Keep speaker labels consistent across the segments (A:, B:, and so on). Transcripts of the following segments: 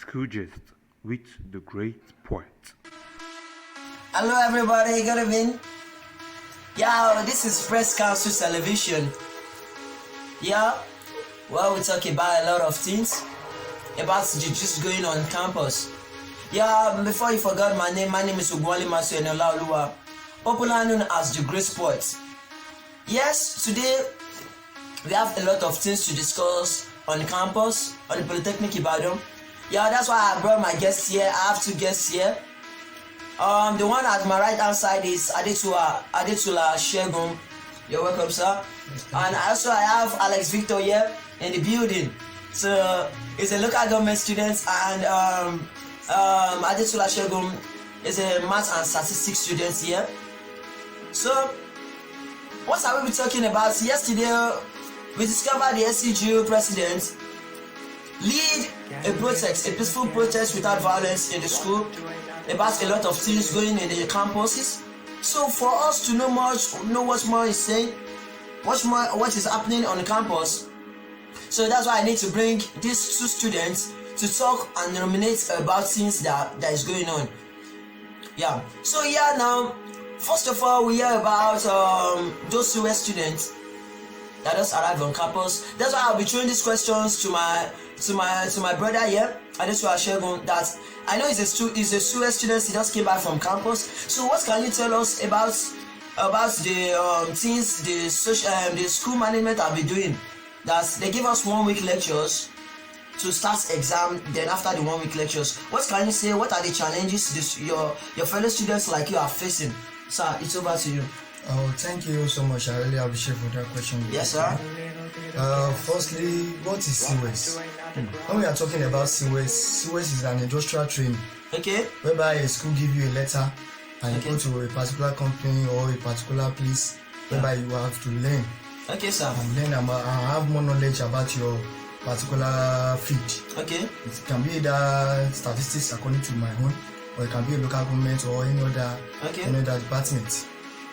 A: School Gist with the great poet.
B: Hello everybody, good evening. Yeah, this is Press Council Television. Yeah, well, we talk about a lot of things about just going on campus. Yeah, before you forgot my name is Ugwali Masu Enolaoluwa, popular known as the Great Poet. Yes, today we have a lot of things to discuss on campus, on the Polytechnic Ibadan. Yeah, that's why I brought my guests here. I have two guests here. The one at my right hand side is Adetula Shegun. You're welcome, sir. And also I have Alex Victor here in the building. So he's a local government student, and Adetula Shegun is a math and statistics student here. So what are we talking about? Yesterday we discovered the SCGU president lead a protest, a peaceful protest without violence in the school about a lot of things going in the campuses. So for us to know what more is saying, what is happening on the campus, so that's why I need to bring these two students to talk and nominate about things that is going on. Yeah. So yeah, now first of all we hear about those two students that just arrived on campus. That's why I'll be throwing these questions to my brother here, Adesua Shegun, that I know he's a student, he just came back from campus. So what can you tell us about the things the school management have been doing? That they give us 1 week lectures to start exam, then after the 1 week lectures, what can you say? What are the challenges your fellow students like you are facing? Sir, it's over to you.
C: Oh, thank you so much. I really appreciate for that question.
B: Yes, sir.
C: Firstly, what is CWES? When we are talking about CWES is an industrial training.
B: Okay.
C: Whereby a school give you a letter and you go to a particular company or a particular place whereby you have to learn.
B: Okay, sir.
C: And learn about, have more knowledge about your particular field.
B: Okay.
C: It can be either statistics according to my own, or it can be a local government or any other department.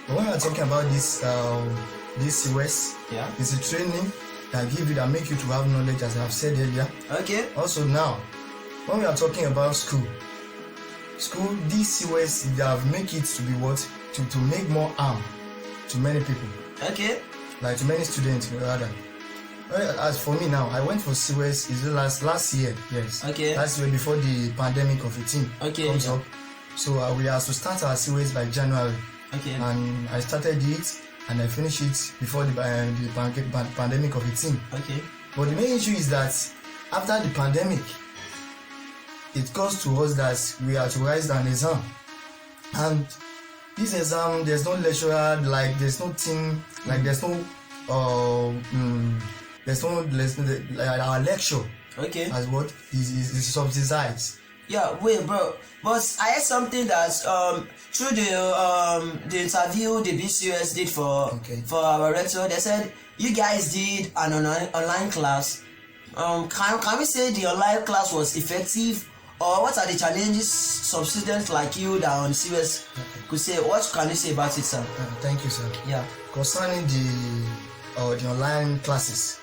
C: But when we are talking about this CWES, it's a training that give you, that make you to have knowledge, as I have said earlier.
B: Okay.
C: Also now, when we are talking about school, this CWES, they have make it to be what? To make more harm to many people.
B: Okay.
C: Like to many students rather. Well, as for me now, I went for CWES is the last year, yes.
B: Okay.
C: Last year before the pandemic of 18 comes up. So we have to start our CWES by January.
B: Okay.
C: And I started it and I finished it before the pandemic of 18.
B: Okay.
C: But the main issue is that after the pandemic, it goes to us that we are to write an exam. And this exam, there's no lecturer, like there's no team, like there's no our lecture.
B: Okay.
C: As what is subsidized.
B: Yeah, wait, bro. But I heard something that through the interview the BCS did for our rector, they said you guys did an online class. Can we say the online class was effective, or what are the challenges some students like you that on CWES could say? What can you say about it, sir?
C: Thank you, sir.
B: Yeah.
C: Concerning the online classes,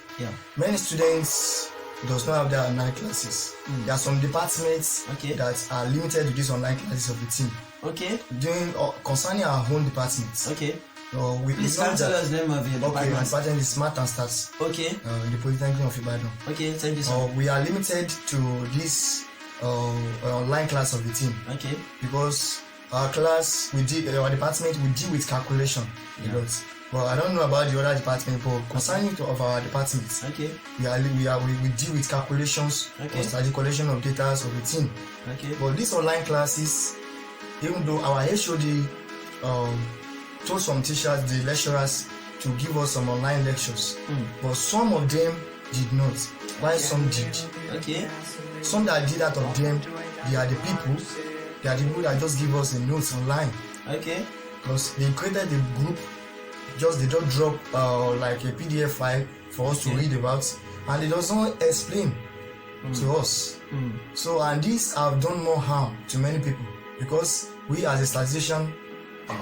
C: many students does not have their online classes. There are some departments that are limited to these online classes of the team.
B: Okay.
C: Concerning our own departments.
B: Okay.
C: Please
B: tell us the name of your department.
C: Okay, my department is Math and Stats.
B: Okay.
C: The Polytechnic of Ibadan.
B: Okay, thank you, sir.
C: We are limited to this online class of the team.
B: Okay.
C: Because our class, our department, we deal with calculation a lot. Well, I don't know about the other department, but concerning of our departments, we deal with calculations, calculation of data of the team.
B: Okay.
C: But these online classes, even though our HOD told some teachers, the lecturers, to give us some online lectures, but some of them did not. While some did.
B: Okay.
C: Some that did out of them, they are the people that just give us the notes online.
B: Okay.
C: Because they created a group. They just drop like a PDF file for us to read about, and it doesn't explain to us. So, and these have done more harm to many people, because we as a statistician,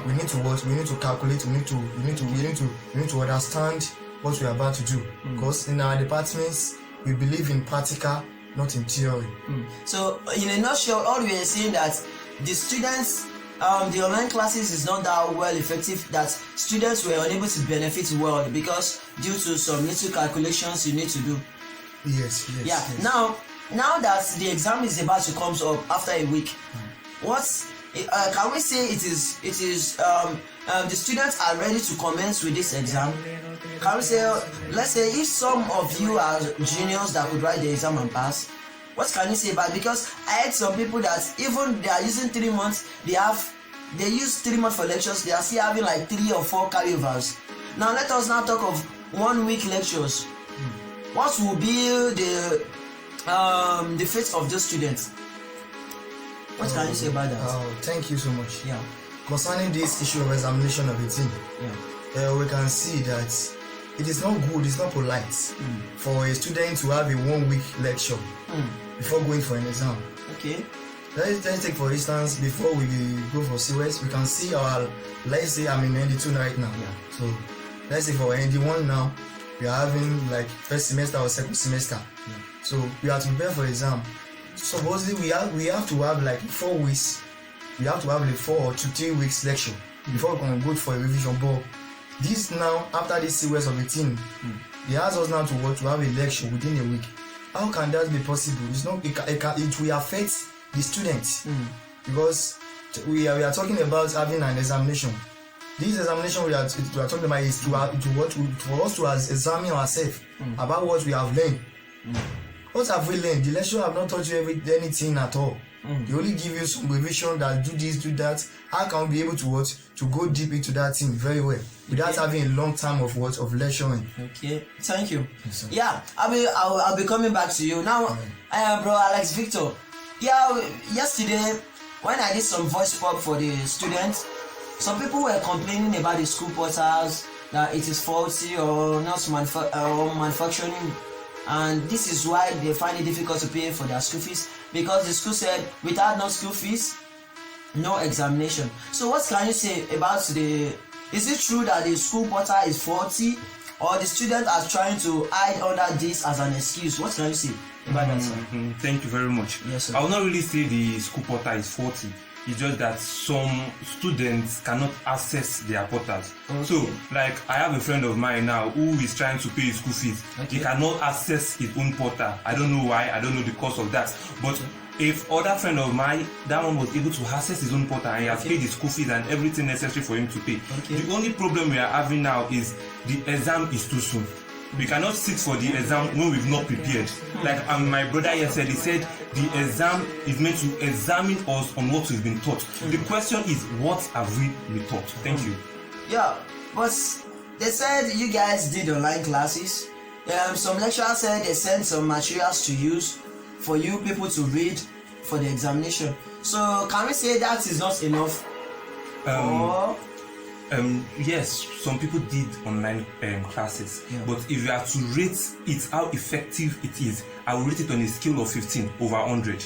C: we need to watch, we need to calculate, we need to understand what we are about to do. Because in our departments, we believe in practical not in theory.
B: So in a nutshell, all we are saying that the students, the online classes is not that well effective, that students were unable to benefit well because due to some little calculations you need to do.
C: Yes.
B: Now that the exam is about to come up after a week, can we say it is the students are ready to commence with this exam? Can we say, let's say if some of you are juniors that could write the exam and pass, what can you say about it? Because I heard some people that even they are using 3 months, they use 3 months for lectures, they are still having like 3 or 4 carryovers. Now let us now talk of 1 week lectures. What will be the fate of those students? What can you say about that?
C: Thank you so much.
B: Yeah.
C: Concerning this issue of examination of a team, we can see that it is not good, it's not polite for a student to have a 1 week lecture before going for an exam.
B: Okay.
C: Let's take for instance, before we go for CWS, we can see let's say I'm in ND2 right now.
B: Yeah.
C: So let's say for ND1 now, we are having like first semester or second semester.
B: Yeah.
C: So we are to prepare for exam. Supposedly we have to have like 4 weeks. We have to have like 4 to 3 weeks lecture before we can go for a revision. But this now, after this CWS of the team, they ask us now to have a lecture within a week. How can that be possible? It's not. It will affect the students because we are talking about having an examination. This examination we are talking about is for us to examine ourselves about what we have learned. What have we learned? The lecturer have not taught you anything at all. They only give you some revision that do this, do that. How can we be able to go deep into that thing very well without having a long time of lecturing?
B: Okay, thank you.
C: Yes,
B: Yeah, I'll be coming back to you now. Bro Alex Victor. Yeah, yesterday when I did some voice pop for the students, some people were complaining about the school portals that it is faulty or not manufacturing. And this is why they find it difficult to pay for their school fees, because the school said without no school fees, no examination. So what can you say about is it true that the school portal is faulty, or the students are trying to hide under this as an excuse? What can you say about that, sir?
A: Thank you very much.
B: Yes, sir.
A: I will not really say the school portal is faulty. It's just that some students cannot access their portals.
B: Okay.
A: So, like, I have a friend of mine now who is trying to pay his school fees.
B: Okay.
A: He cannot access his own portal. I don't know why. I don't know the cause of that. But if other friend of mine, that one was able to access his own portal and he has paid his school fees and everything necessary for him to pay.
B: Okay.
A: The only problem we are having now is the exam is too soon. We cannot sit for the exam when we've not prepared. Like my brother here said, he said the exam is meant to examine us on what we've been taught. The question is, what have we been taught? Thank you.
B: Yeah, but they said you guys did online classes. Some lecturers said they sent some materials to use for you people to read for the examination. So can we say that is not enough?
A: Yes, some people did online classes, but if you are to rate it how effective it is, I will rate it on a scale of 15 over 100.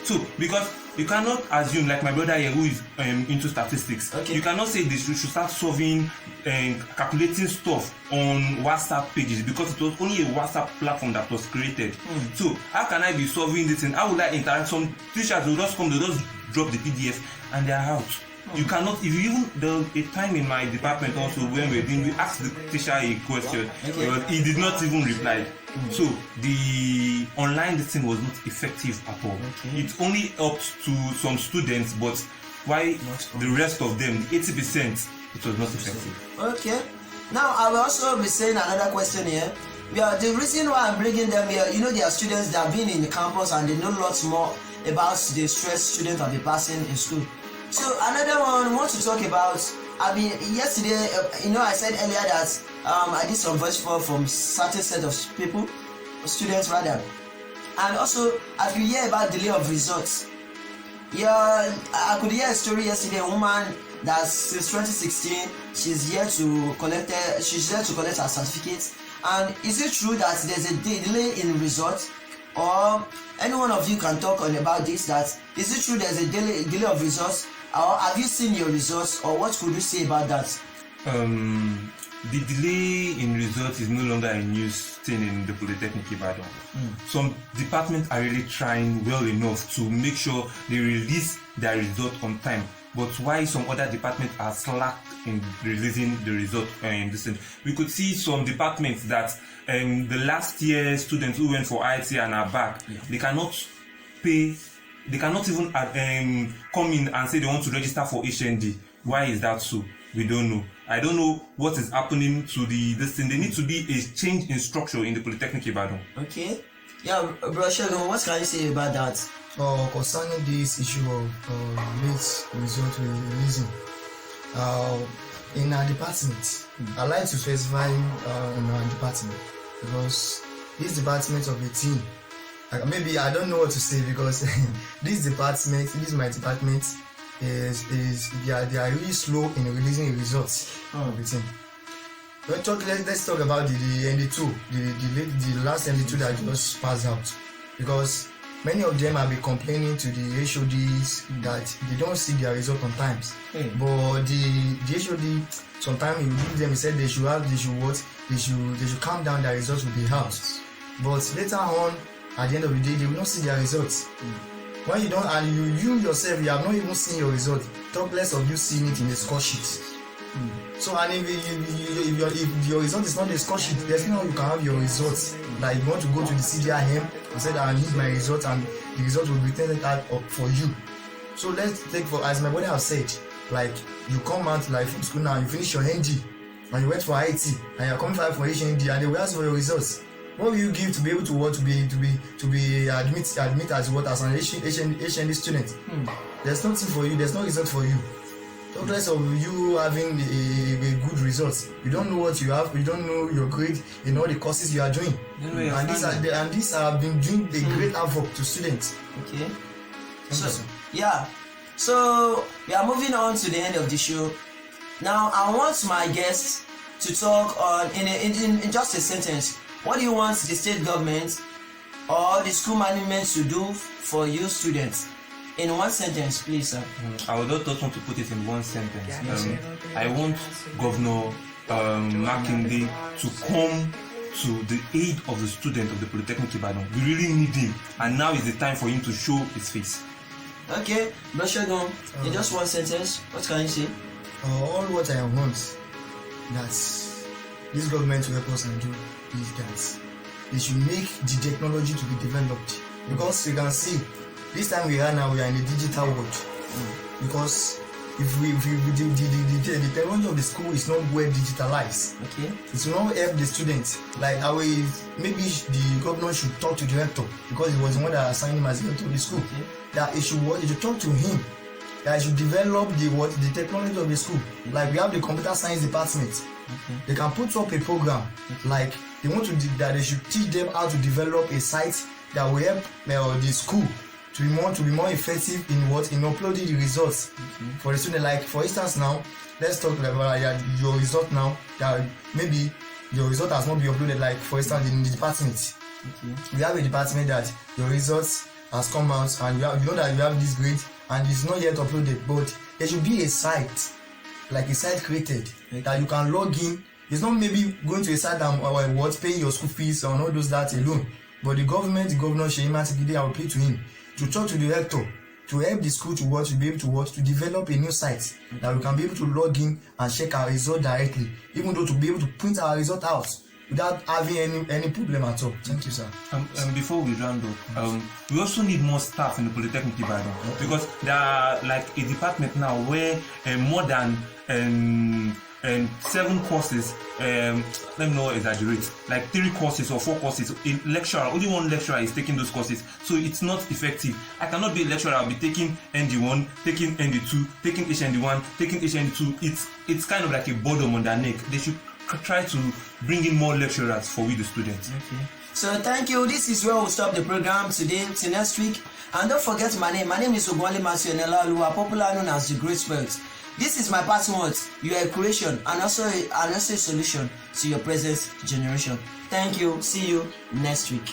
A: So, because you cannot assume, like my brother here who is into statistics, you cannot say this you should start solving and calculating stuff on WhatsApp pages because it was only a WhatsApp platform that was created. So how can I be solving this and how will I interact? Some teachers will just come, they'll just drop the PDF and they are out. You cannot, if you even, there was a time in my department also when we asked the teacher a question, but he did not even reply. So the online thing was not effective at all. It only helped to some students, but why the rest of them, 80%, it was not effective.
B: Okay. Now I will also be saying another question here. The reason why I'm bringing them here, there are students that have been in the campus and they know lots more about the stress students have been passing in school. So another one I want to talk about, yesterday, I said earlier that I did some voice from certain set of people, students rather. And also, I could hear about delay of results. Yeah, I could hear a story yesterday, a woman that since 2016, she's here to collect her certificate. And is it true that there's a delay in results? Or any one of you can talk about this, that is it true there's a delay of results? Or have you seen your results, or what could you say about that?
A: the delay in results is no longer a news thing in the Polytechnic Ibadan. Some departments are really trying well enough to make sure they release their result on time. But why some other departments are slack in releasing the result in this thing? We could see some departments that the last year students who went for IT and are back, they cannot pay. They cannot even come in and say they want to register for HND. Why is that so? We don't know. I don't know what is happening to this thing. There needs to be a change in structure in the Polytechnic Ibadan.
B: Okay. Yeah, bro, Shegun, what can you say about that?
C: Concerning this issue of late result releasing, in our department, I like to specify in our department because this department of the team, maybe I don't know what to say because this is my department. They are really slow in releasing results of the team. Let's talk about the ND2, the last ND2 that just passed out, because many of them have been complaining to the HODs that they don't see their result on time. But the HOD sometimes he give them, he said they should calm down, their results will be out. But later on, at the end of the day, they will not see their results. When you don't, and you yourself, you have not even seen your result, talk less of you seeing it in the score sheet. So, and if your result is not the score sheet, there's no how you can have your results. Like you want to go to the CDIM and say that I need my result, and the result will be turned out for you. So let's take, for as my brother has said, like you come out like from school now, you finish your ND, and you went for IT, and you're coming back for HND, and they will ask for your results. What will you give to be able to what to be admit as what as an HND student? There's nothing for you. There's no result for you. Talk less of you having a good result. You don't know what you have. You don't know your grade in all the courses you are doing. And these have been doing a great havoc to students.
B: Okay. So we are moving on to the end of the show. Now I want my guests to talk on in just a sentence. What do you want the state government or the school management to do for you students? In one sentence, please, sir.
A: I would just want to put it in one sentence. I want Governor Makinde to come to the aid of the student of the Polytechnic Ibadan. We really need him, and now is the time for him to show his face.
B: Okay, Shegun, in just one sentence, what can you say?
C: All what I want that this government will help us and do is that they should make the technology to be developed, because you can see this time we are in a digital world. Because if the technology of the school is not well digitalized, it will not help the students. Like maybe the governor should talk to the rector, because it was the one that assigned him as rector of the school. That it should talk to him. That it should develop the technology of the school. Like we have the computer science department. They can put up a program like they want to that they should teach them how to develop a site that will help the school to be more effective in uploading the results for the student. Like for instance, now let's talk about your result now. That maybe your result has not been uploaded. Like for instance, in the department, we have a department that your results has come out, and you know that you have this grade and it's not yet uploaded. But there should be a site, like a site created that you can log in. It's not maybe going to a site and paying your school fees or all those that alone. But the governor Sheyi Makinde, I will pay to him to talk to the rector to help the school to be able to develop a new site that we can be able to log in and check our result directly, even though to be able to print our result out without having any problem at all. Thank you, sir.
A: Before we round up, we also need more staff in the Polytechnic Ibadan, because there are like a department now where more than 7 courses, let me not exaggerate, like 3 courses or 4 courses, only one lecturer is taking those courses, so it's not effective. I cannot be a lecturer. I'll be taking ND1, taking ND2, taking HND1, taking HND2. It's kind of like a burden on their neck. They should try to bring in more lecturers for we the students.
B: Okay. So thank you. This is where we'll stop the program today till next week. And don't forget my name. My name is Ogwale Matthew Enelaoluwa, popular known as the Great Spelt. This is my passing words. You are a creation and also a solution to your present generation. Thank you. See you next week.